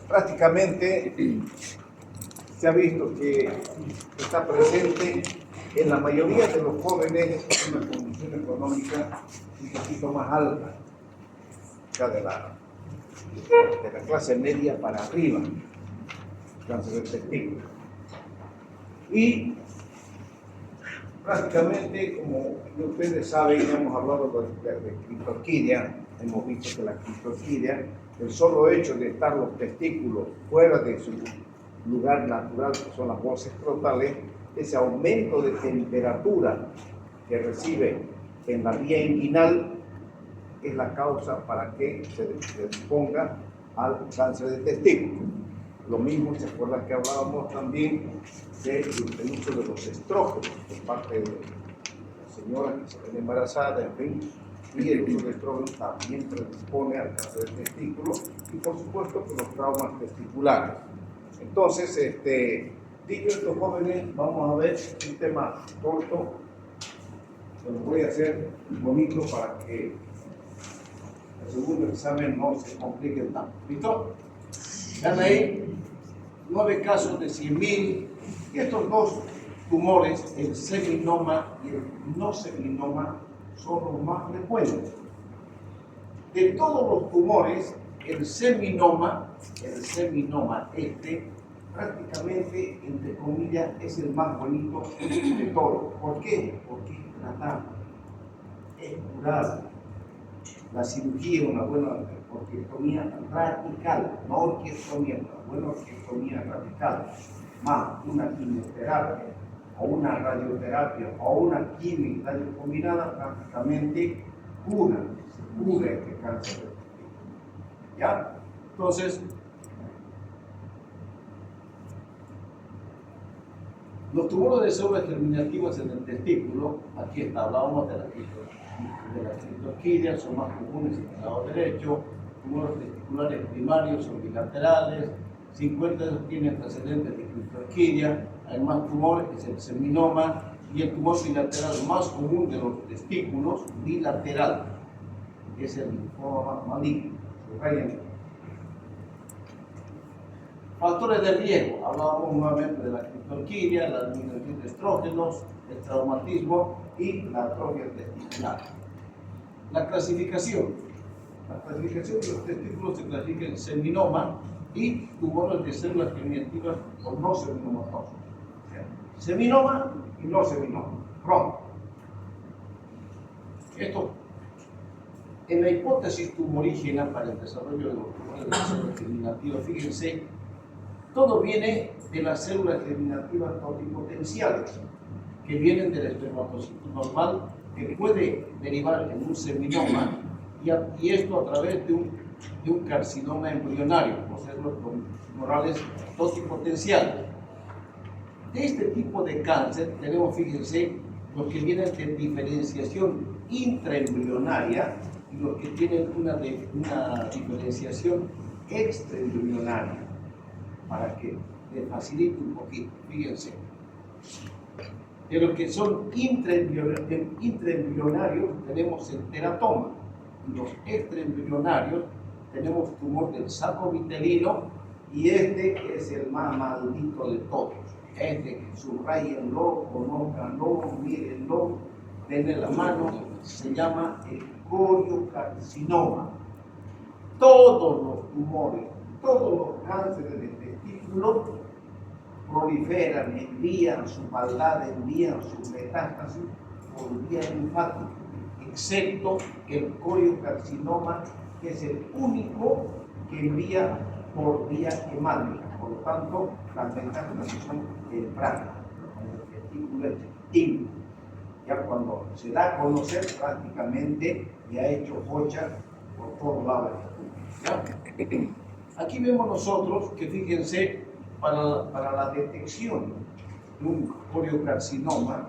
prácticamente se ha visto que está presente en la mayoría de los jóvenes en una condición económica un poquito más alta, o sea, de la clase media para arriba, cáncer de testículo. Y prácticamente, como ustedes saben, hemos hablado de criptorquidia, hemos visto que la criptorquidia, el solo hecho de estar los testículos fuera de su lugar natural, que son las bolsas escrotales, ese aumento de temperatura que recibe en la vía inguinal es la causa para que se exponga al cáncer de testículo. Lo mismo, ¿se acuerdan que hablábamos también del uso de los estrógenos por parte de las señoras que se ven embarazadas, en fin, y el uso de estrógenos también predispone al cáncer de testículo y por supuesto con los traumas testiculares. Entonces, dicho estos jóvenes, vamos a ver un tema corto, que lo voy a hacer bonito para que el segundo examen no se complique tanto. ¿Listo? Vean ahí, 9 casos de 100.000. Y estos dos tumores, el seminoma y el no seminoma, son los más frecuentes. De todos los tumores, el seminoma prácticamente, entre comillas, es el más bonito de todos. ¿Por qué? Porque es tratable, es curable. La cirugía es una buena orquiectomía radical, no orquiectomía, una buena orquiectomía radical, más una quimioterapia o una radioterapia o una quimio radio combinada, prácticamente cura este cáncer de testículo. ¿Ya? Entonces, los tumores de células germinativas en el testículo, aquí está, hablábamos de la criptorquidia, son más comunes en el lado derecho. Tumores testiculares primarios son bilaterales, 50 de ellos tienen antecedentes de criptorquidia. Hay más tumores, que es el seminoma, y el tumor bilateral más común de los testículos, bilateral, que es el linfoma maligno. Factores de riesgo, hablábamos nuevamente de la criptorquidia, la disminución de estrógenos, el traumatismo y la atrofia testicular. La clasificación de los testículos se clasifica en seminoma y tumores de células germinativas o no seminomatosos. Seminoma y no seminoma. Pronto. Esto, en la hipótesis tumorígena para el desarrollo de los tumores de células germinativas, fíjense, todo viene de las células germinativas totipotenciales, que vienen del espermatozoide normal, que puede derivar en un seminoma, y esto a través de un carcinoma embrionario, o células tumorales totipotenciales. De este tipo de cáncer tenemos, fíjense, los que vienen de diferenciación intraembrionaria y los que tienen una diferenciación extraembrionaria, para que les facilite un poquito. Fíjense, de los que son intraembrionarios tenemos el teratoma, y los extraembrionarios tenemos tumor del saco vitelino, y este es el más maldito de todos. Subrayenlo, conózcanlo, mírenlo, denle la mano, se llama el coriocarcinoma. Todos los tumores, todos los cánceres de testículo proliferan, envían su maldad, envían su metástasis por vía linfática, excepto el coriocarcinoma, que es el único que envía por vía hemática. Por lo tanto, las metástasis son tempranas, cuando el testículo es chiquitín. Ya cuando se da a conocer, prácticamente ya ha hecho jocha por todos lados. ¿Ya? Aquí vemos nosotros que, fíjense, para la detección de un coriocarcinoma,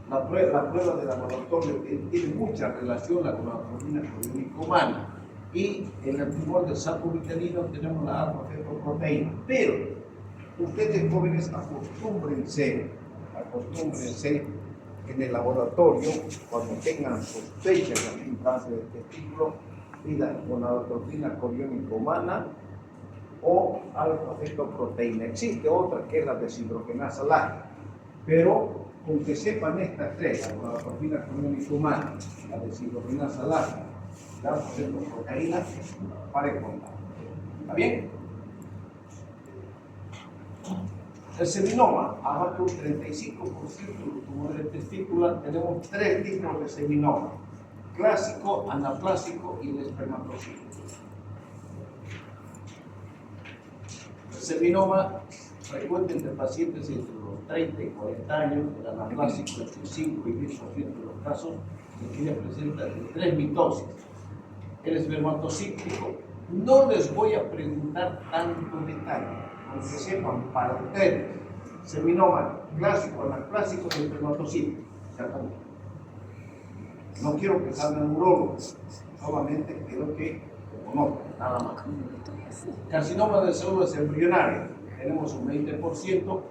la prueba de laboratorio tiene mucha relación con la proteína coriónica humana, y en el tumor del saco vitelino tenemos la alfa-fetoproteína. Pero ustedes, jóvenes, acostúmbrense en el laboratorio, cuando tengan sospechas de un cáncer de testículo, pidan con la proteína coriónica humana o alfa-fetoproteína. Existe otra que es la deshidrogenasa láctea, pero con que sepan estas tres, la proteína clonónica humana, la deshidrogenasa láctea, la alfa-fetoproteína, para contar. ¿Está bien? El seminoma abarca un 35% de los tumores de testícula. Tenemos tres tipos de seminoma: clásico, anaplásico y el espermatozoide. El seminoma frecuente entre pacientes entre los 30 y 40 años, el anaplásico entre 5 y 10% de los casos, que tiene presenta de 3 mitosis. El espermatocíclico no les voy a preguntar tanto detalle, aunque sepan para ustedes, seminoma clásico, anaplásico y espermatocíclico. Se acabó. No quiero que salgan urólogos, solamente quiero que lo conozcan, nada más. Carcinoma de células embrionarias, tenemos un 20%.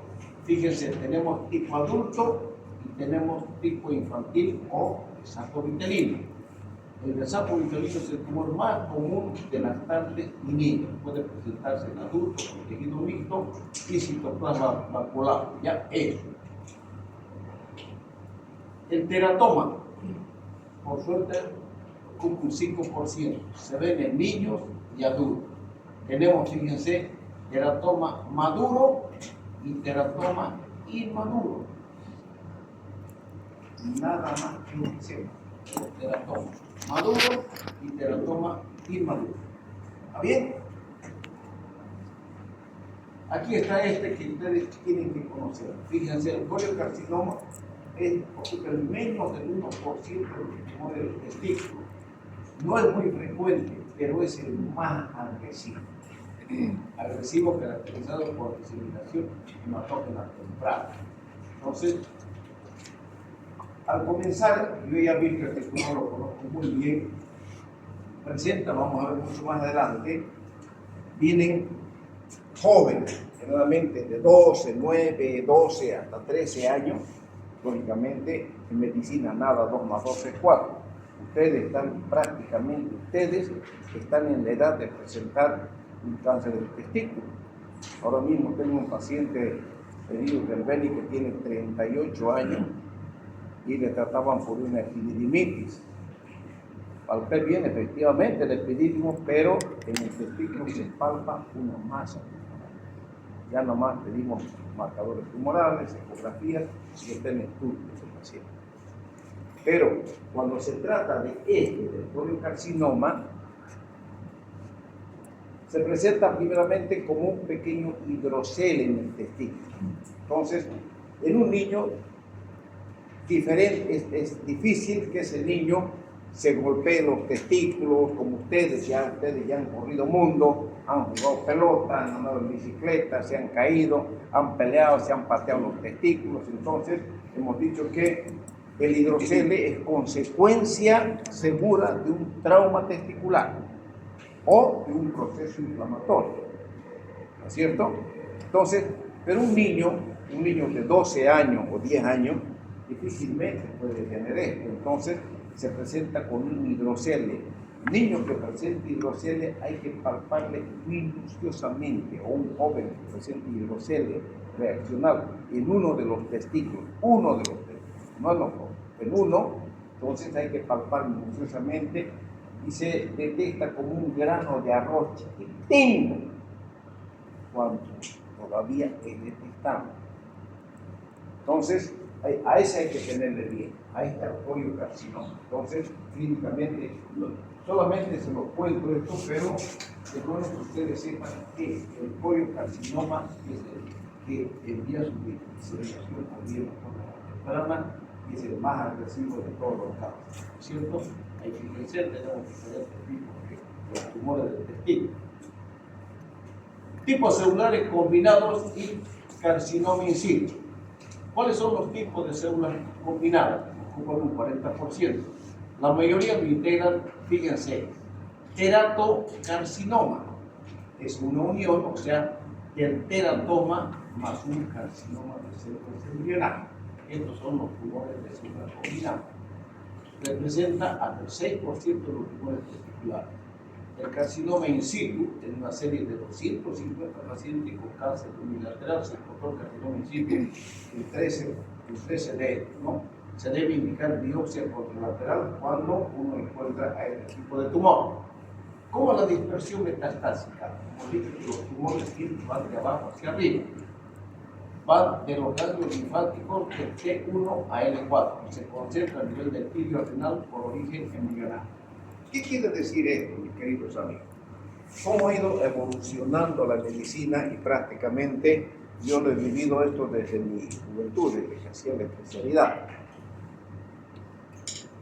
Fíjense, tenemos tipo adulto y tenemos tipo infantil o saco vitelino. El saco vitelino es el tumor más común de lactantes y niños. Puede presentarse en adultos con tejido mixto y citoplasma maculado. Ya eso. El teratoma, por suerte, ocupa un 5%. Se ven en niños y adultos. Tenemos, fíjense, teratoma maduro y teratoma inmaduro. Nada más que lo que sepa. Teratoma maduro y teratoma inmaduro. ¿Está bien? Aquí está este que ustedes tienen que conocer. Fíjense, el coliocarcinoma ocupa el menos del 1% de los tumores del testículo. No es muy frecuente, pero es el más agresivo. Agresivo caracterizado por diseminación hematógena temprana. Entonces, al comenzar, yo ya vi que este tumor lo conozco muy bien, presenta, vamos a ver mucho más adelante, vienen jóvenes, generalmente de 12, 9, 12 hasta 13 años, lógicamente en medicina nada, 2 más 2 es 4. Ustedes están en la edad de presentar un cáncer del testículo. Ahora mismo tengo un paciente herido del Beni que tiene 38 años y le trataban por una epididimitis. Palpé bien efectivamente el epididimo, pero en el testículo se palpa una masa. Ya nomás pedimos marcadores tumorales, ecografías y está en estudio ese paciente. Pero cuando se trata de del coliocarcinoma, se presenta primeramente como un pequeño hidrocele en el testículo. Entonces, en un niño diferente, es difícil que ese niño se golpee los testículos, como ustedes ya han corrido mundo, han jugado pelota, han andado en bicicleta, se han caído, han peleado, se han pateado los testículos. Entonces, hemos dicho que el hidrocele es consecuencia segura de un trauma testicular o de un proceso inflamatorio, ¿no es cierto? Entonces, pero un niño de 12 años o 10 años, difícilmente puede tener esto. Entonces, se presenta con un hidrocele. Niño que presente hidrocele hay que palparle minuciosamente, o un joven que presente hidrocele reaccional en uno de los testículos, no en los dos, en uno. Entonces hay que palpar minuciosamente y se detecta como un grano de arroz chiquitín cuando todavía es detectable. Entonces, a ese hay que tenerle bien, ahí está el coliocarcinoma. Entonces, clínicamente, solamente se los cuento esto, pero es bueno que ustedes sepan que el coliocarcinoma es el que envía su diseminación al bien temprana y es el más agresivo de todos los casos, ¿cierto? Hay que crecer, tenemos diferentes tipos de tumores del testículo. Tipos celulares combinados y carcinoma in situ. ¿Cuáles son los tipos de células combinadas? Ocupan un 40%. La mayoría lo integran, fíjense, teratocarcinoma. Es una unión, o sea, del teratoma más un carcinoma de células embrionarias. Estos son los tumores de células combinadas. Representa hasta el 6% de los tumores testiculares. El carcinoma in situ, en una serie de 250 pacientes con cáncer unilateral, se encontró el carcinoma in situ en 13 de ellos, ¿no? Se debe indicar biopsia contralateral cuando uno encuentra a este tipo de tumor. ¿Cómo la dispersión metastásica? Como dije, los tumores siempre van de abajo hacia arriba. Van de los ganglios linfáticos de T1 a L4 y se concentra a nivel del tilio renal por origen embrionario. ¿Qué quiere decir esto, mis queridos amigos? ¿Cómo ha ido evolucionando la medicina? Y prácticamente yo lo he vivido esto desde mi juventud, desde que hacía la especialidad.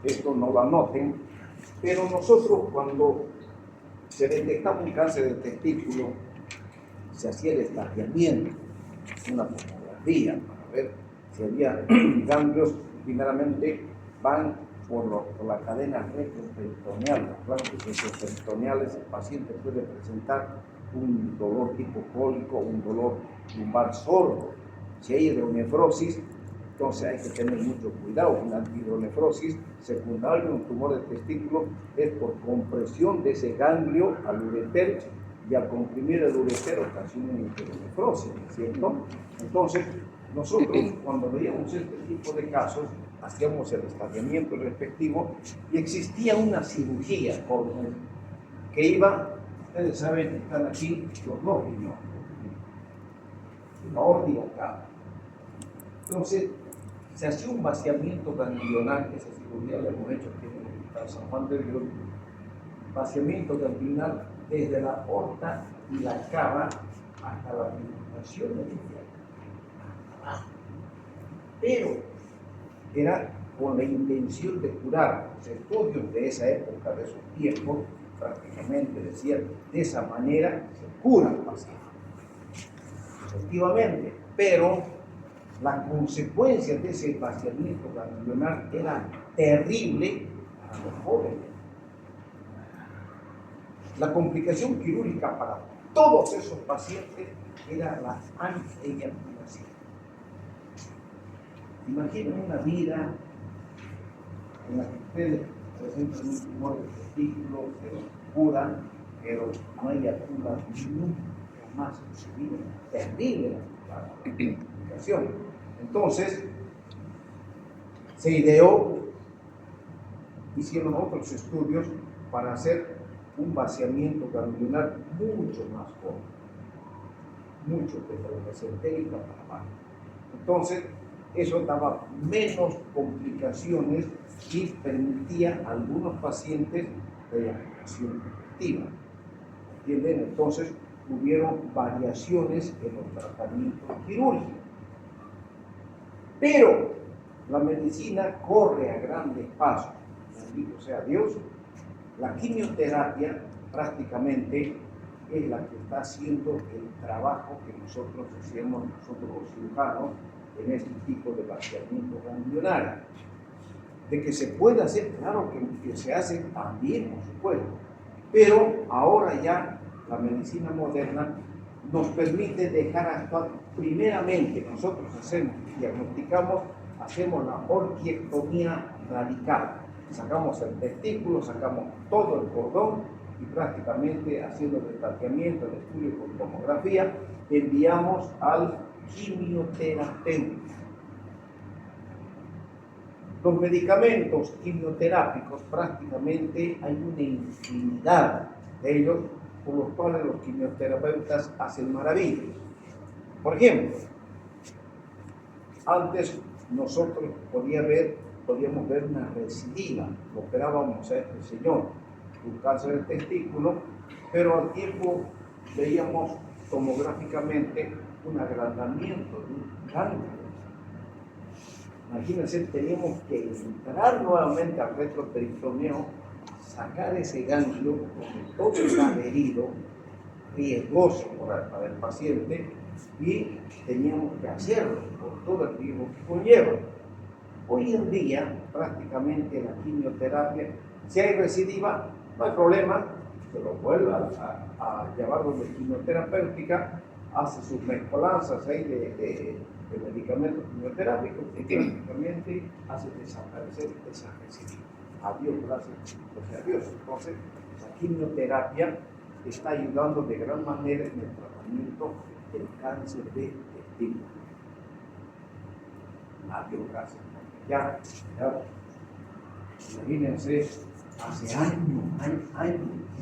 Esto no lo anoten, pero nosotros cuando se detectaba un cáncer de testículo, se hacía el estadiamiento, una tomografía para ver si había ganglios. Primeramente van por la cadena retroperitoneal, los ganglios retroperitoneales. El paciente puede presentar un dolor tipo cólico, un dolor lumbar sordo. Si hay hidronefrosis, entonces hay que tener mucho cuidado. Una hidronefrosis secundaria, un tumor de testículo, es por compresión de ese ganglio al ureter, y al comprimir el ureter ocasiona una hidronefrosis, ¿cierto? Entonces, nosotros cuando veíamos este tipo de casos, hacíamos el estadiamiento respectivo y existía una cirugía que iba, ustedes saben, están aquí los dos riñones, la aorta y la cava. Entonces, se hacía un vaciamiento ganglionar, que esa cirugía la hemos hecho aquí en el Hospital San Juan de Dios, vaciamiento ganglionar desde la aorta y la cava hasta la penetración del infierno, hasta abajo. Pero era con la intención de curar. Los estudios de esa época, de esos tiempos, prácticamente decían, de esa manera se cura el paciente. Efectivamente, pero las consecuencias de ese vaciamiento ganglionar eran terribles para los jóvenes. La complicación quirúrgica para todos esos pacientes era la angioplastia. Imaginen una vida en la que ustedes presentan un tumor de testículo, se lo curan, pero no hay cura nunca más en su vida. Terrible la complicación. Entonces, se ideó, hicieron otros estudios para hacer un vaciamiento ganglionar mucho más corto, mucho desde la mesentérica para abajo. Entonces, eso daba menos complicaciones y permitía a algunos pacientes rehabilitación efectiva. ¿Entienden? Entonces, hubieron variaciones en los tratamientos quirúrgicos. Pero la medicina corre a grandes pasos. Bendito sea Dios. La quimioterapia prácticamente es la que está haciendo el trabajo que nosotros hacemos, nosotros los cirujanos, en este tipo de vaciamiento ganglionario. De que se puede hacer, claro que se hace también, por supuesto, pero ahora ya la medicina moderna nos permite dejar actuar. Primeramente, nosotros diagnosticamos, hacemos la orquiectomía radical. Sacamos el testículo, sacamos todo el cordón y prácticamente haciendo el tratamiento, el estudio con tomografía, enviamos al quimioterapeuta. Los medicamentos quimioterápicos prácticamente hay una infinidad de ellos por los cuales los quimioterapeutas hacen maravillas. Por ejemplo, antes nosotros podíamos ver una recidiva, operábamos a este señor, un cáncer del testículo, pero al tiempo veíamos tomográficamente un agrandamiento de un ganglio. Imagínense, teníamos que entrar nuevamente al retroperitoneo, sacar ese ganglio, porque todo está herido, riesgoso para el paciente, y teníamos que hacerlo por todo el riesgo que conlleva. Hoy en día, prácticamente la quimioterapia, si hay recidiva, no hay problema, se lo vuelve a llevar donde quimioterapéutica, hace sus mezcolanzas ahí de medicamentos quimioterápicos y prácticamente hace desaparecer esa recidiva. Adiós, gracias. O sea, adiós. Entonces, La quimioterapia está ayudando de gran manera en el tratamiento del cáncer de testículo. Cáncer. Ya, imagínense, hace años,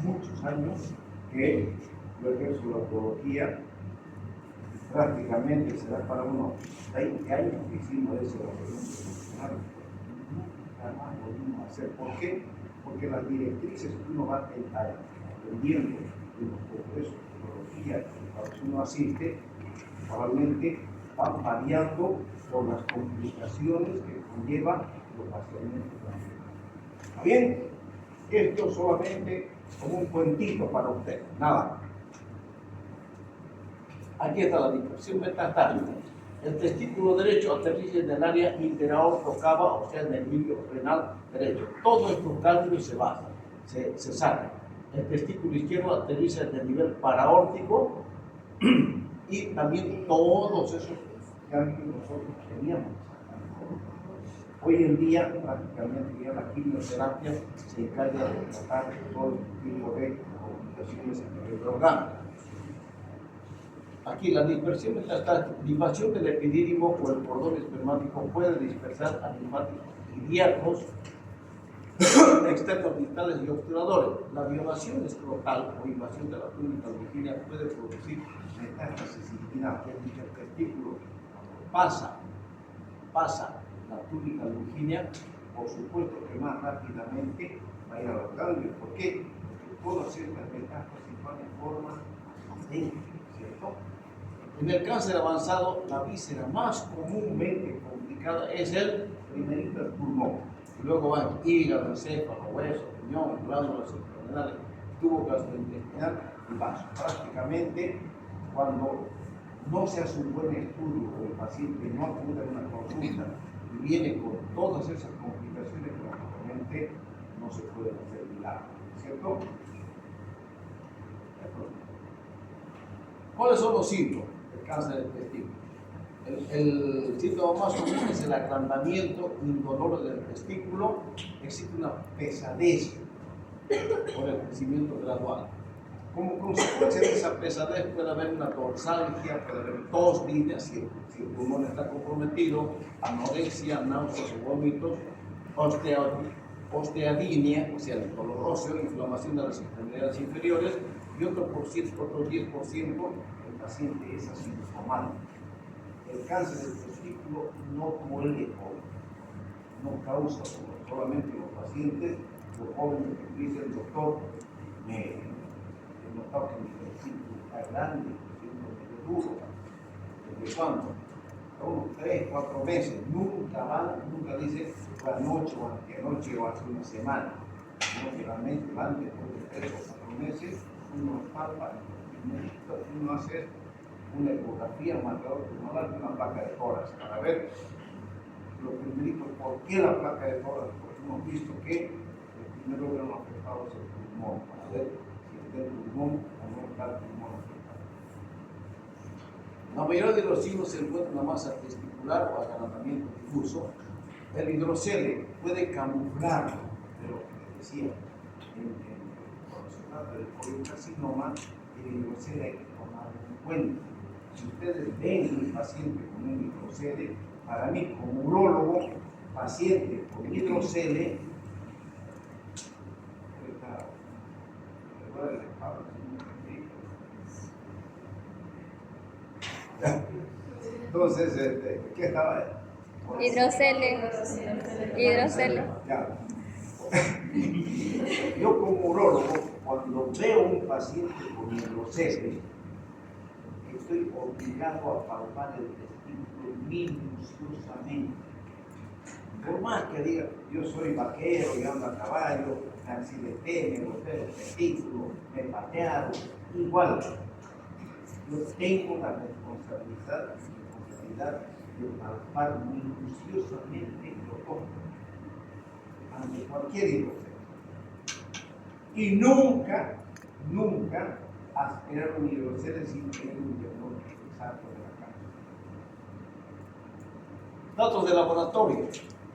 muchos años, que yo ejerzo la oncología, prácticamente será para unos 20 años que hicimos eso de la profesional. Nunca más volvimos a hacer. ¿Por qué? Porque las directrices que uno va aprendiendo de los congresos de oncología a los que uno asiste, probablemente van variando por las complicaciones que conlleva los pacientes. ¿Está bien? Esto solamente como un cuentito para ustedes, nada. Aquí está la dispersión metastática. El testículo derecho aterriza en el área interaortocava, o sea, en el líquido renal derecho. Todos estos ganglios se sacan. El testículo izquierdo aterriza en el nivel paraórtico y también todos esos ganglios nosotros teníamos. Hoy en día, prácticamente ya la quimioterapia se encarga de tratar todo tipo de complicaciones en el órgano. Aquí la dispersión metastática, dilación del epidídimo o el cordón espermático puede dispersar a linfáticos ilíacos externos distales y obturadores. La violación escrotal o invasión de la túnica lujínica puede producir metástasis inguinal, es decir, el testículo pasa la túnica lujínica, por supuesto que más rápidamente va a ir a los ganglios. ¿Por qué? Porque todas estas metástasis van en forma ascendente, ¿cierto? En el cáncer avanzado, la víscera más comúnmente complicada es el primerito, el pulmón. Luego van hígado, encéfalo, hueso, riñón, glándulas suprarrenales, tubo gastrointestinal y vaso. Prácticamente, cuando no se hace un buen estudio o el paciente no acude a una consulta y viene con todas esas complicaciones, prácticamente no se pueden hacer milagros, ¿cierto? ¿Cuáles son los síntomas del cáncer del testículo? El síntoma más común es el agrandamiento indoloro del testículo. Existe una pesadez por el crecimiento gradual. Como consecuencia de esa pesadez puede haber una dorsalgia, puede haber tos, disnea, si el pulmón está comprometido, anorexia, náuseas o vómitos, osteodinia, o sea, el dolor óseo, inflamación de las extremidades inferiores, y otro 10% el paciente es asintomático. El cáncer del testículo no muere joven, no causa solamente los pacientes, los jóvenes que dice el doctor, he notado que mi testículo está grande, siento medio duro. ¿Desde cuándo? A unos 3, 4 meses, nunca dice la noche o anteanoche o hace una semana. No, generalmente van después de 3 o 4 meses, uno palpa, uno hace una ecografía, un marcador pulmonar y una placa de tórax para ver lo primerito, por qué la placa de tórax, porque hemos visto que el primer órgano afectado es el pulmón, para ver si está el pulmón o no está el pulmón afectado. La mayoría de los signos se encuentran en la masa testicular o agrandamiento difuso. El hidrocele puede camuflar de lo que les decía cuando se trata del coliocarcinoma. El hidrocele hay que tomarlo en cuenta. Si ustedes ven un paciente con un hidrocele, para mí como urólogo, paciente con hidrocele, entonces, ¿qué estaba? Hidrocele. Ya. Yo como urólogo, cuando veo un paciente con hidrocele, estoy obligado a palpar el testículo minuciosamente. Por más que diga, yo soy vaquero y ando a caballo, me accidenté, me golpeé el testículo, me patearon, igual. Yo tengo la responsabilidad de palpar minuciosamente los ojos ante cualquier hidrocele. Y nunca aspirar un hidrocele sin tener un diagnóstico exacto de la cáncer. Datos de laboratorio.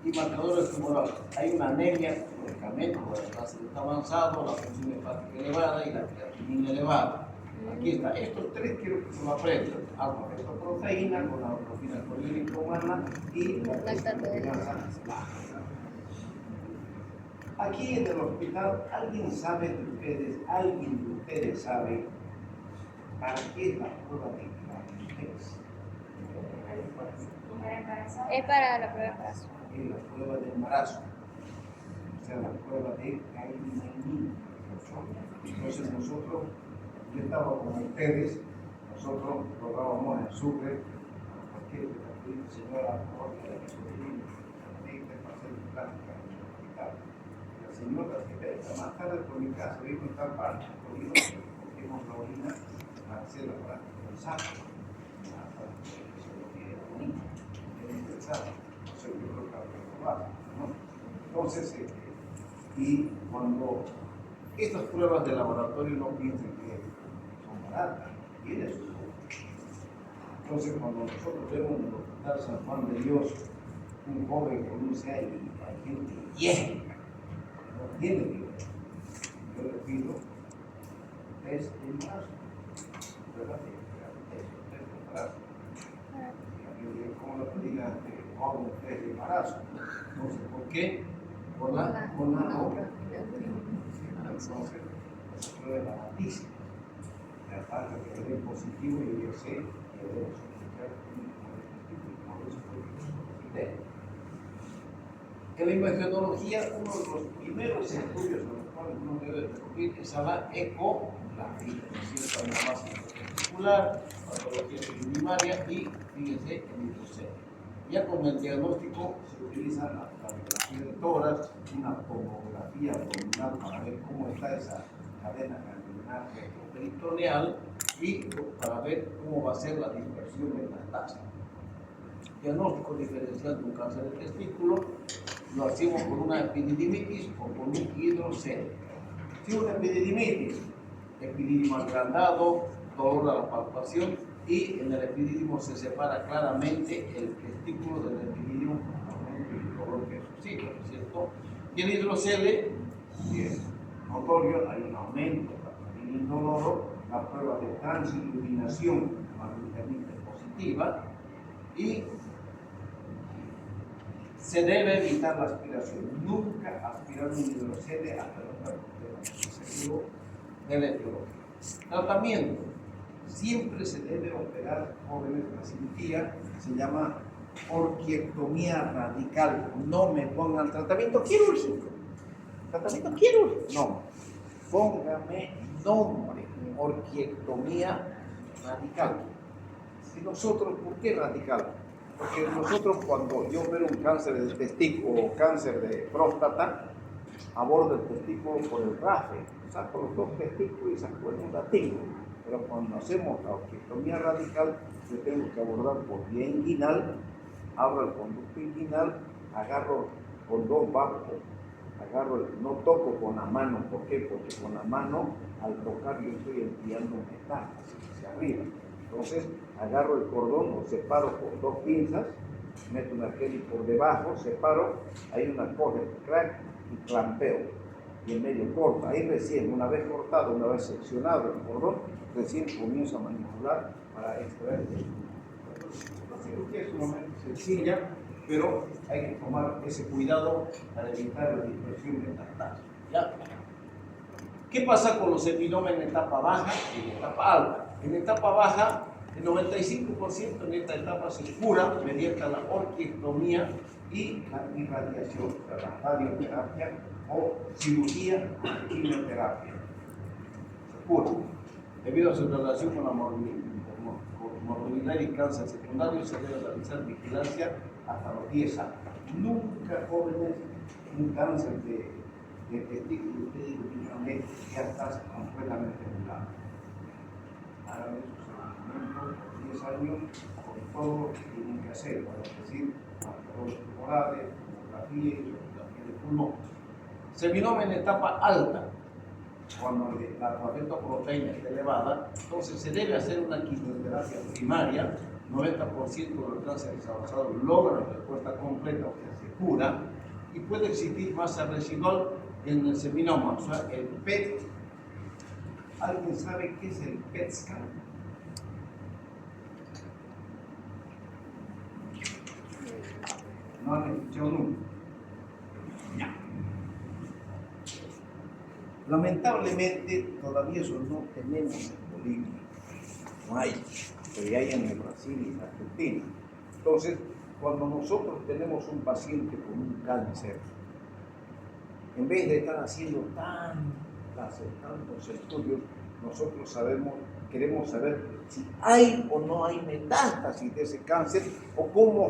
y marcadores tumorales. Hay una anemia, medicamento, el cáncer está avanzado, la función hepática elevada y la creatinina elevada. Aquí está. Estos tres quiero que se lo aprendan. Alfa-fetoproteína con la proteína coliérica humana y la lactatosa. Aquí en el hospital, ¿alguien sabe de ustedes, sabe para qué es la prueba de gravidez? Es para la prueba de embarazo. Es la prueba de embarazo, o sea, la prueba de Guillain-Barré. Entonces nosotros, yo estaba con ustedes, nosotros probábamos en Sucre, cualquier señora, la señora se más tarde por mi casa, vivo en tal parte, cogimos la orina para hacer la práctica del saco. Entonces, y cuando estas pruebas de laboratorio no piensen que son baratas, tienen su costo. Entonces, cuando nosotros vemos en el Hospital San Juan de Dios un joven con un CA y hay gente llena, no tiene dinero, yo le pido test de embarazo, prueba de embarazo. Como lo diga, joven test de embarazo. No sé por qué, por la obra. Entonces, eso es baratísimo. La parte que le dé positivo y yo sé que debo sospechar por eso fue que en la imagenología, uno de los primeros estudios a los cuales uno debe recurrir es a la ecografía, es decir, para una masa muscular, patología primaria y, fíjense, el hidrocele. Ya con el diagnóstico se utiliza la radiografía de tórax, una tomografía abdominal para ver cómo está esa cadena ganglionar peritoneal y para ver cómo va a ser la dispersión metastásica. Diagnóstico diferencial de un cáncer de testículo lo hacemos con una epididimitis o con un hidrocele. Si una epididimitis, epididimo agrandado, dolor a la palpación, y en el epididimo se separa claramente el testículo del epididimo con el dolor que suscita, ¿no es cierto? Y el hidrocele, si es notorio, hay un aumento del indoloro, la prueba de transiluminación mayormente positiva, y se debe evitar la aspiración. Nunca aspirar un hidrocele hasta el seguro de la etiología. Tratamiento. Siempre se debe operar jóvenes. La cirugía se llama orquiectomía radical. No me pongan tratamiento quirúrgico. Tratamiento quirúrgico. No. Póngame nombre. Orquiectomía radical. ¿Y nosotros por qué radical? Porque nosotros cuando yo opero un cáncer de testículo o cáncer de próstata, abordo el testículo por el rafe, saco los dos testículos y saco el latín. Pero cuando hacemos la orquiectomía radical, yo tengo que abordar por vía inguinal, abro el conducto inguinal, agarro con dos bajos, no toco con la mano. ¿Por qué? Porque con la mano, al tocar, yo estoy enviando metástasis hacia arriba. Entonces, agarro el cordón, lo separo con dos pinzas, meto una gel por debajo, separo, hay una cosa, crack y clampeo. Y en medio corta. Ahí recién, una vez cortado, una vez seccionado el cordón, recién comienzo a manipular para extraer el testículo. La cirugía es sumamente sencilla, pero hay que tomar ese cuidado para evitar la dispersión metastásica. ¿Ya? ¿Qué pasa con los epinomas en etapa baja y en etapa alta? En etapa baja, el 95% en esta etapa se cura mediante la orquiectomía y la irradiación, la radioterapia o cirugía y quimioterapia. Se cura. Debido a su relación con la morbilidad y cáncer secundario, se debe realizar vigilancia hasta los 10 años. Nunca, jóvenes, un cáncer de testículo, ya estás completamente curado. Hagan esos seguimientos por 10 años con todo lo que tienen que hacer, es decir, marcadores tumorales, tomografía y tomografía de pulmón. Seminoma en etapa alta, cuando la alfa-fetoproteína está elevada, entonces se debe hacer una quimioterapia primaria 90% de los cánceres avanzados logran respuesta completa, o sea, se cura, y puede existir masa residual en el seminoma, o sea, el PET. ¿Alguien sabe qué es el PET scan? No han escuchado nunca. No. Lamentablemente todavía eso no tenemos en Bolivia. No hay, pero ya hay en el Brasil y en Argentina. Entonces, cuando nosotros tenemos un paciente con un cáncer, en vez de estar haciendo tantos estudios, nosotros queremos saber si hay o no hay metástasis de ese cáncer o cómo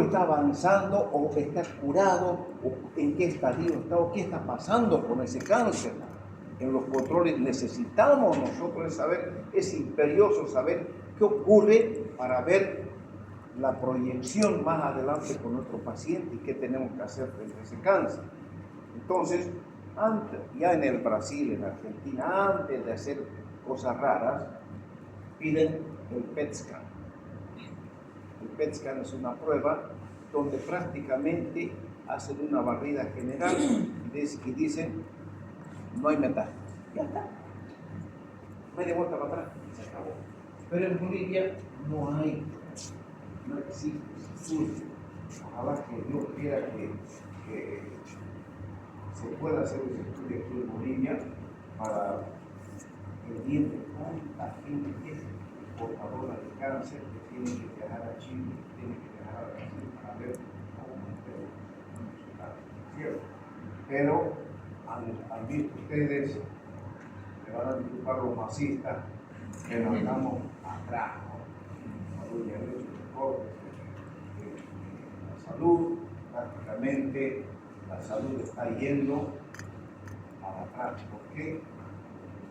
está avanzando o está curado o en qué estadio está o qué está pasando con ese cáncer. En los controles necesitamos nosotros saber, es imperioso saber qué ocurre para ver la proyección más adelante con nuestro paciente y qué tenemos que hacer frente a ese cáncer. Entonces, ya en el Brasil, en Argentina, antes de hacer cosas raras, piden el PET scan. El PET scan es una prueba donde prácticamente hacen una barrida general y dicen no hay metástasis. Ya está. Media vuelta para atrás y se acabó. Pero en Bolivia no existe estudio. Ojalá que Dios quiera que se pueda hacer ese estudio aquí en Bolivia para el bien de tanta gente que es portadora de cáncer, que tiene que viajar a Chile, que tiene que viajar a Brasil para ver cómo su cáncer. Pero han visto ustedes, me van a disculpar los masistas, que nos andamos atrás, la salud, prácticamente la salud está yendo a atrás. ¿Por qué?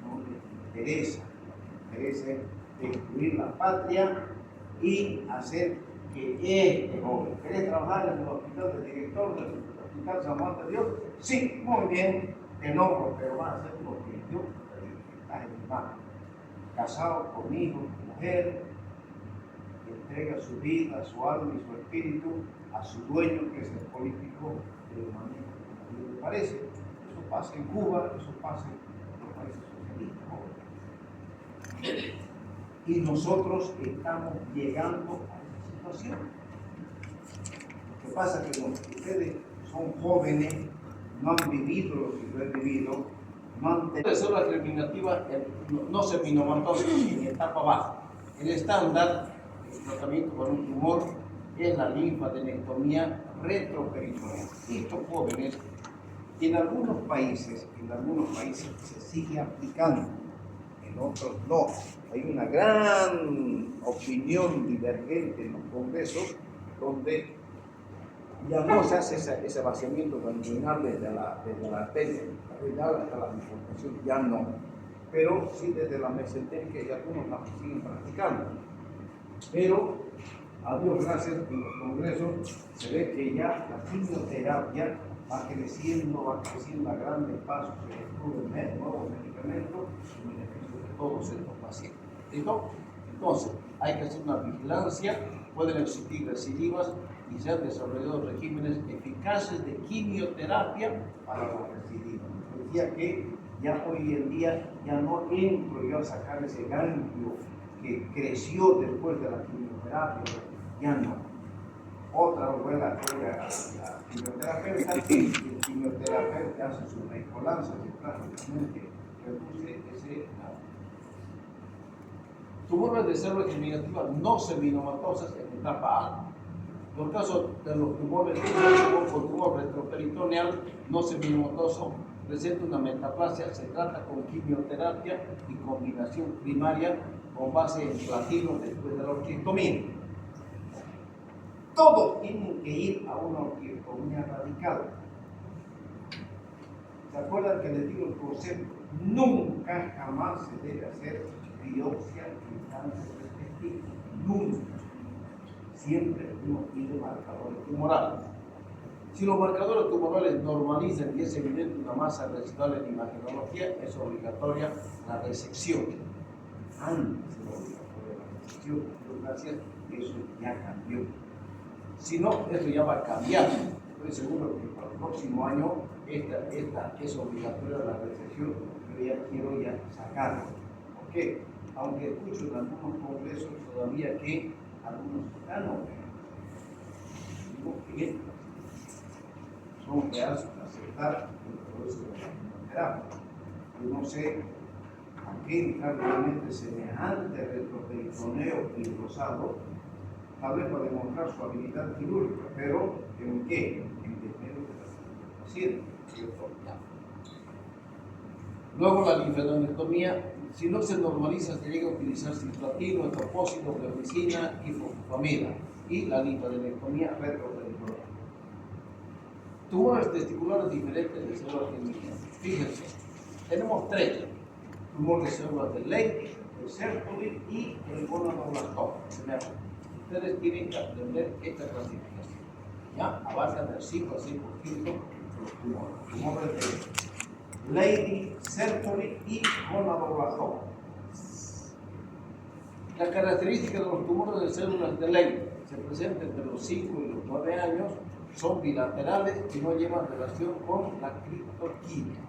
No les interesa destruir la patria y hacer que este joven, ¿querés trabajar en el hospital de director del Hospital San Juan de Dios? Sí, muy bien, te nombro, pero va a ser porque yo estás en mi mano. Casado con hijo, con mujer, entrega su vida, su alma y su espíritu a su dueño, que es el político de la manera como a mí me parece. Eso pasa en Cuba, eso pasa en los países socialistas. Y nosotros estamos llegando a esa situación. Lo que pasa es que ustedes son jóvenes, no han vivido lo que yo he vivido, no han tenido. La célula germinativa no seminomatosa en etapa baja. El estándar de tratamiento con un tumor es la linfadenectomía retroperitoneal. Estos jóvenes, en algunos países se sigue aplicando, en otros no. Hay una gran opinión divergente en los congresos donde ya no se hace ese vaciamiento ganglionar desde la arteria renal hasta la bifurcación, ya no. Pero sí desde la mesentérica y algunos la siguen practicando. Pero, a Dios gracias, en los congresos se ve que ya la quimioterapia va creciendo a grandes pasos, se descubren nuevos medicamentos en beneficio de todos estos pacientes. ¿Listo? Entonces, hay que hacer una vigilancia, pueden existir recidivas y se han desarrollado regímenes eficaces de quimioterapia para las recidivas. Decía que ya hoy en día ya no entro yo a sacar ese ganglio que creció después de la quimioterapia, ya no. Otra fue la quimioterapeuta, y el quimioterapeuta hace su mezcolanza y prácticamente reduce ese tumores de células germinativas no seminomatosas en etapa alta. Por caso de los tumores con tumor retroperitoneal no seminomatoso presenta una metaplasia, se trata con quimioterapia y combinación primaria con base en platino después de la orquiectomía. Todos tienen que ir a una orquiectomía radical. ¿Se acuerdan que les digo el concepto? Nunca jamás se debe hacer biopsia en cáncer de testículo. Nunca. Siempre uno pide marcadores tumorales. Si los marcadores tumorales normalizan y es evidente una masa residual en imagenología, es obligatoria la resección. Antes de la obligatoria existió burocracia, eso ya cambió. Si no, eso ya va a cambiar. Estoy seguro que para el próximo año esta es obligatoria la recepción, pero ya quiero ya sacarlo. ¿Por qué? Aunque escucho en algunos congresos todavía que algunos ciudadanos digo que son reales para aceptar el proceso de la terapia. Yo no sé a qué entrar realmente semejante retroperitoneo y rosado, tal vez para demostrar su habilidad quirúrgica, pero ¿en qué? En desmedro de la paciente, ¿cierto? Luego la linfadenectomía, si no se normaliza, se llega a utilizar cisplatina, etopósito, pleuricina y fosfamida, y la linfadenectomía retroperitonea. Tumores testiculares diferentes de células germinales. Fíjense, tenemos tres: tumor de células de Leydig, de Sertoli y el gonadoblastoma. Ustedes tienen que aprender esta clasificación. Ya abarcan del 5 al 6% de los tumores. Tumores de Leydig, Sertoli y gonadoblastoma. Las características de los tumores de células de Leydig se presentan entre los 5 y los 9 años, son bilaterales y no llevan relación con la criptorquidia.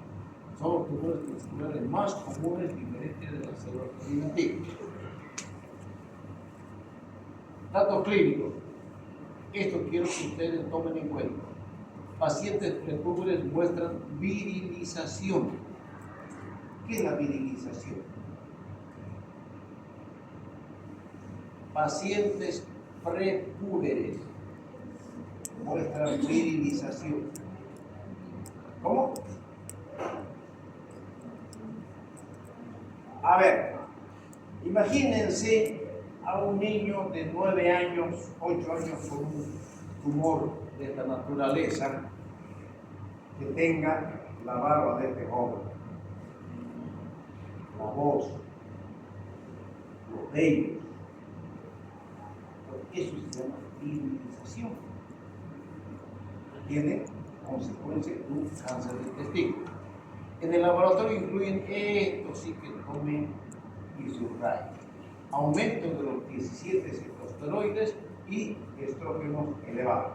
Son los tumores testiculares más comunes diferentes de las células germinativas. Datos clínicos. Esto quiero que ustedes tomen en cuenta. Pacientes prepúberes muestran virilización. ¿Qué es la virilización? Pacientes prepúberes muestran virilización. ¿Cómo? A ver, imagínense a un niño de 9 años, 8 años con un tumor de esta naturaleza que tenga la barba de este joven, la voz, los vellos. Eso se llama virilización. Tiene consecuencia de un cáncer de testículo. En el laboratorio incluyen esto, sí que tomen y subrayen: aumento de los 17 citosteroides y estrógenos elevados.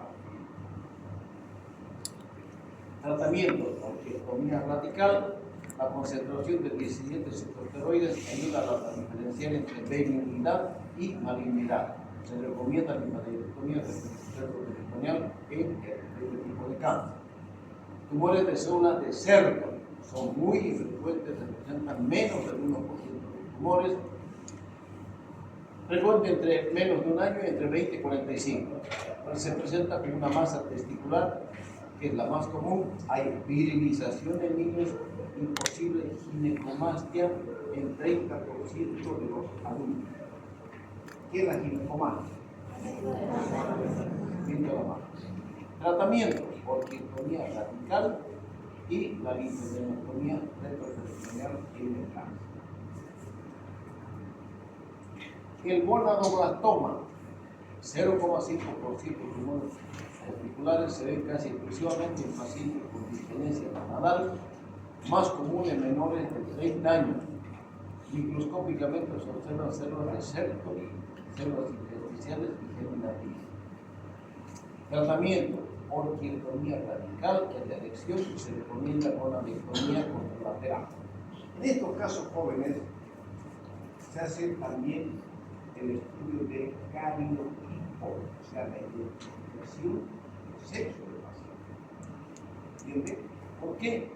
Tratamiento: orquiectomía radical. La concentración de 17 citosteroides ayuda a diferenciar entre benignidad y malignidad. Se recomienda la linfadenectomía peritoneal en este tipo de cáncer. Tumores de células de Sertoli son muy infrecuentes, representan menos del 1% de los tumores. Frecuente entre menos de un año y entre 20 y 45. Se presenta con una masa testicular, que es la más común. Hay virilización en niños y posible ginecomastia en 30% de los adultos. ¿Qué es la ginecomastia? Tratamiento: orquiectomía radical y la linfadenectomía retroperitoneal en el cáncer. El gonadoblastoma, 0,5% de tumores testiculares, se ven casi exclusivamente en pacientes con disgenesia gonadal, más común en menores de 30 años. Microscópicamente se observan células de Sertoli, células intersticiales y germinativas. Tratamiento: orquiectomía radical, en la elección, y se recomienda gonadectomía contralateral. En estos casos jóvenes se hace también el estudio de cariotipo, o sea, la identificación del sexo del paciente. ¿Entiende? ¿Por qué?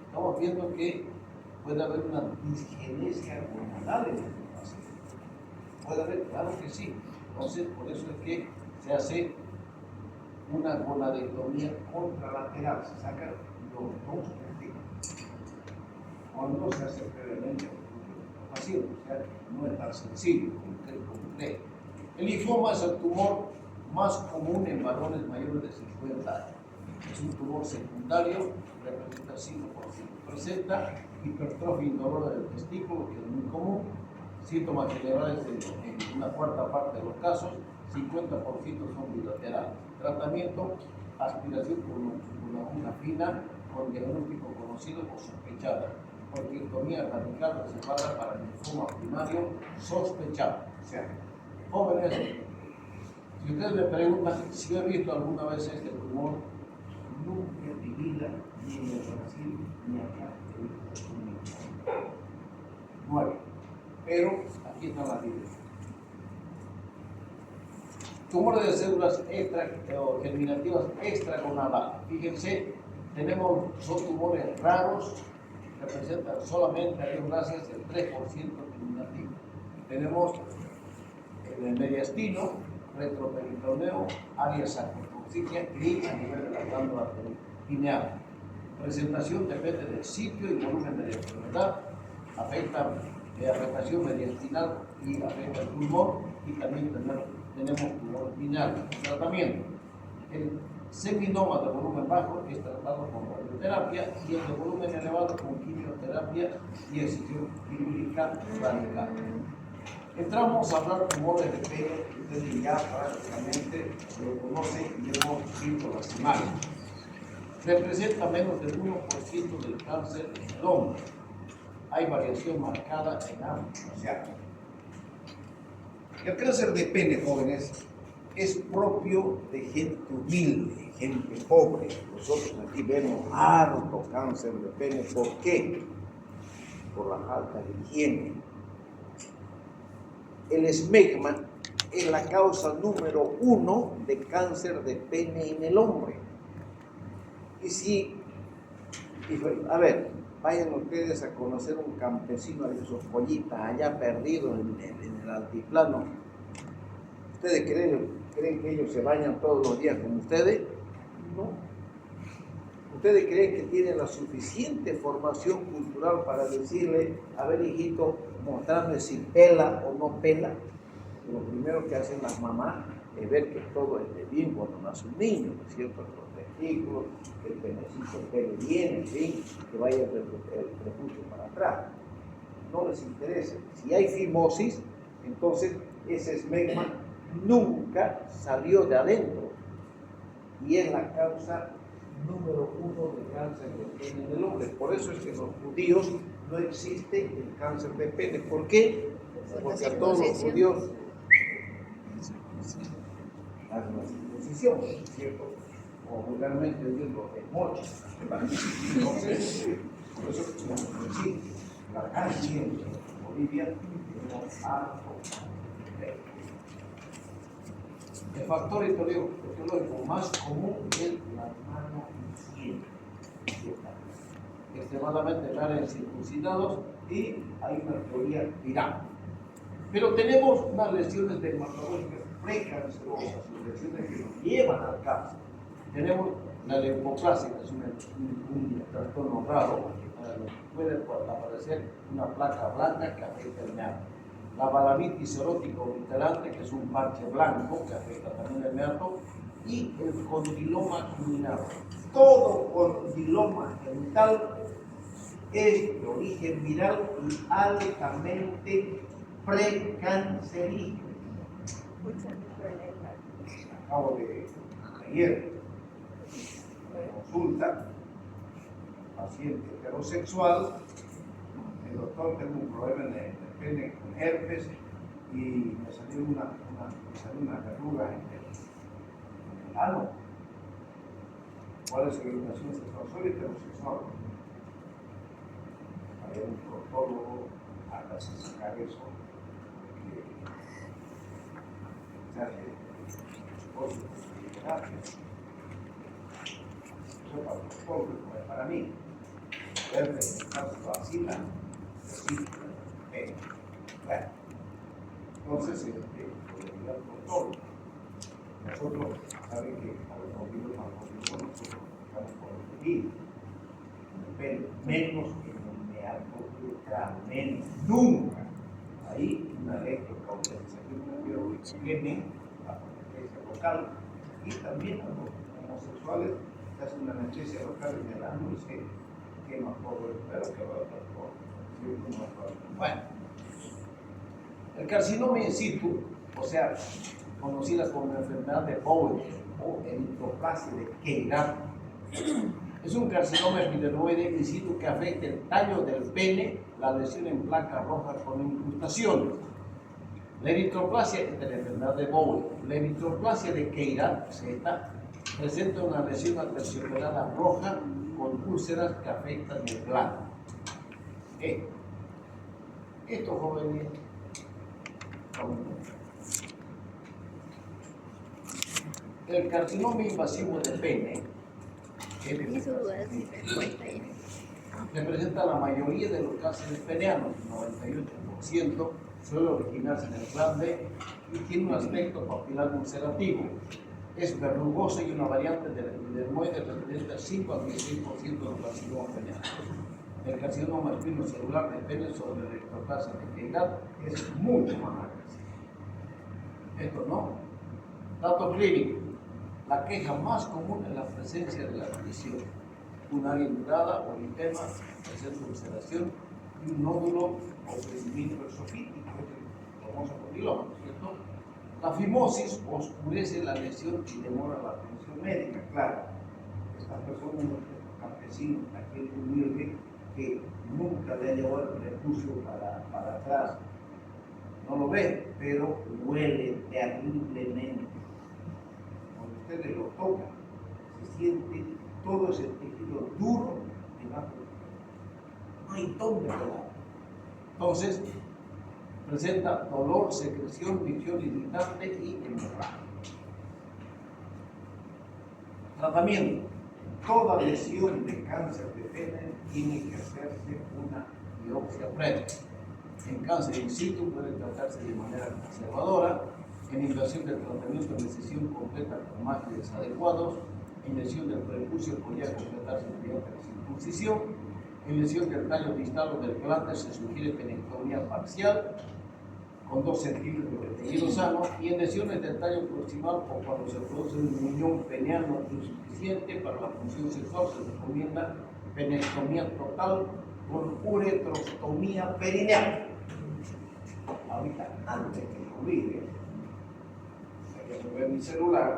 Estamos viendo que puede haber una disgenesia gonadal en este paciente. Puede haber, claro que sí. Entonces, por eso es que se hace una gonadectomía contralateral, se sacan los dos testículos. Cuando se hace previamente el paciente, o sea, no es tan sencillo como cree. El linfoma es el tumor más común en varones mayores de 50 años. Es un tumor secundario, representa 5%. Presenta hipertrofia indolora del testículo, que es muy común. Síntomas generales en una cuarta parte de los casos, 50% son bilaterales. Tratamiento: aspiración con una aguja fina con diagnóstico conocido o sospechado. cualquier radical reservada para el linfoma primario sospechado. O sea, jóvenes, si ustedes me preguntan si he visto alguna vez este tumor, nunca en mi vida, ni en el Brasil, ni acá, he visto un linfoma. 9. Pero aquí están las 10. Tumores de células germinativas extragonadales. Fíjense, son tumores raros, representan solamente a Dios gracias el 3% germinativo. Tenemos en el mediastino, retroperitoneo, área sacrotoxicia y a nivel de la glándula pineal. Presentación depende del sitio y volumen de la enfermedad, afecta la afectación mediastinal y afecta el pulmón, y también tenemos tumor pineal. Tratamiento: el seminoma de volumen bajo es tratado con radioterapia y el de volumen elevado con quimioterapia y excisión quirúrgica radical. Entramos a hablar de tumores de pene, que ustedes ya prácticamente lo conocen y hemos visto las imágenes. Representa menos del 1% del cáncer en el hombre. Hay variación marcada en ambos. O sea, el cáncer de pene, jóvenes, es propio de gente humilde, gente pobre. Nosotros aquí vemos harto cáncer de pene. ¿Por qué? Por la falta de higiene. El esmegma es la causa número 1 de cáncer de pene en el hombre. A ver, vayan ustedes a conocer un campesino de esos pollitas allá perdidos en el altiplano. ¿Ustedes creen que ellos se bañan todos los días como ustedes? No. ¿Ustedes creen que tienen la suficiente formación cultural para decirle, a ver, hijito, mostrarme si pela o no pela? Lo primero que hacen las mamás es ver que todo esté bien cuando nace un niño, ¿no es cierto? Los testículos, que el penecito pele bien, en fin, que vaya el prepucio para atrás. No les interesa. Si hay fimosis, entonces ese esmegma nunca salió de adentro y es la causa número 1 de cáncer de pene en el hombre. Por eso es que en los judíos no existe el cáncer de pene. ¿Por qué? Porque a todos los judíos hacen la circuncisión, ¿cierto? O vulgarmente digo, el mocho. Entonces, por eso no existe. Acá en Bolivia tenemos harto. El factor etiológico más común es la mano izquierda, extremadamente rara en circuncidados, y hay una teoría viral. Pero tenemos unas lesiones dermatológicas precancerosas, lesiones que nos llevan al cáncer. Tenemos la leucoplasia, que es un trastorno raro, puede aparecer una placa blanca que afecta el meato. La balanitis erótica obliterante, que es un parche blanco que afecta también el meato, y el condiloma culminado. Todo condiloma genital es de origen viral y altamente precancerígeno. Acabo de ayer consulta, paciente heterosexual, el doctor tengo un problema en el pene con herpes y me salió una verruga en el ano. ¿Cuál es su orientación sexual? Soy heterosexual. Hay un proctólogo a sacar eso, porque se hace esposo de terapia. Eso para el proctólogo, no es para mí. Herpes, vacila, sí. Bueno, entonces, por el proctólogo. Nosotros, saben que a los motivos nosotros estamos por el pedir, pero menos que en el meato, menos, nunca. Ahí una electrocauterización que tiene la anestesia local, y también a los homosexuales se hace una anestesia local en el ano y se quema todo el pelo que va a otras cosas. Bueno, el carcinoma in situ, o sea, conocida como la enfermedad de Bowen o eritroplasia de Keiran, Es un carcinoma epidenoide in situ que afecta el tallo del pene, la lesión en placa roja con incrustaciones. La eritroplasia de la enfermedad de Bowen, la eritroplasia de Queyrat, Z, presenta una lesión aterciopelada roja con úlceras que afectan el glande. Estos jóvenes, el carcinoma invasivo de pene, Hizo dudas y respuesta ya. representa la mayoría de los cánceres peneanos, 98%, suele originarse en el glande y tiene un aspecto papilar ulcerativo. Es verrugosa y una variante del epidermoide representa 5 al 16% de los carcinomas peneanos. El carcinoma espinocelular de pene sobre la eritroplasia de Queyrat es mucho más agresivo. Esto no. Dato clínico. La queja más común es la presencia de la lesión. Un área indurada o eritema, presenta ulceración y un nódulo o crecimiento exofítico, el famoso condiloma, ¿cierto? La fimosis oscurece la lesión y demora la atención médica. Claro, estas personas, nuestros campesinos, aquel humilde que nunca le ha llevado el prepucio para atrás, no lo ve, pero huele terriblemente. Cuando ustedes lo tocan, se siente todo ese tejido duro debajo. No hay dónde pegar. Entonces, presenta dolor, secreción, visión irritante y hemorragia. Tratamiento. Toda lesión de cáncer de pene tiene que hacerse una biopsia previa. En cáncer in situ puede tratarse de manera conservadora. En invasión del tratamiento de sesión completa con márgenes adecuados. En lesión del prepucio podría completarse mediante la circuncisión. En lesión del tallo distal o del glande se sugiere penectomía parcial con 2 centímetros de tejido sano, y en lesiones del tallo proximal o cuando se produce un muñón peneano insuficiente para la función sexual se recomienda penectomía total con uretrostomía perineal. Ahorita, antes que me olvide, voy a mi celular.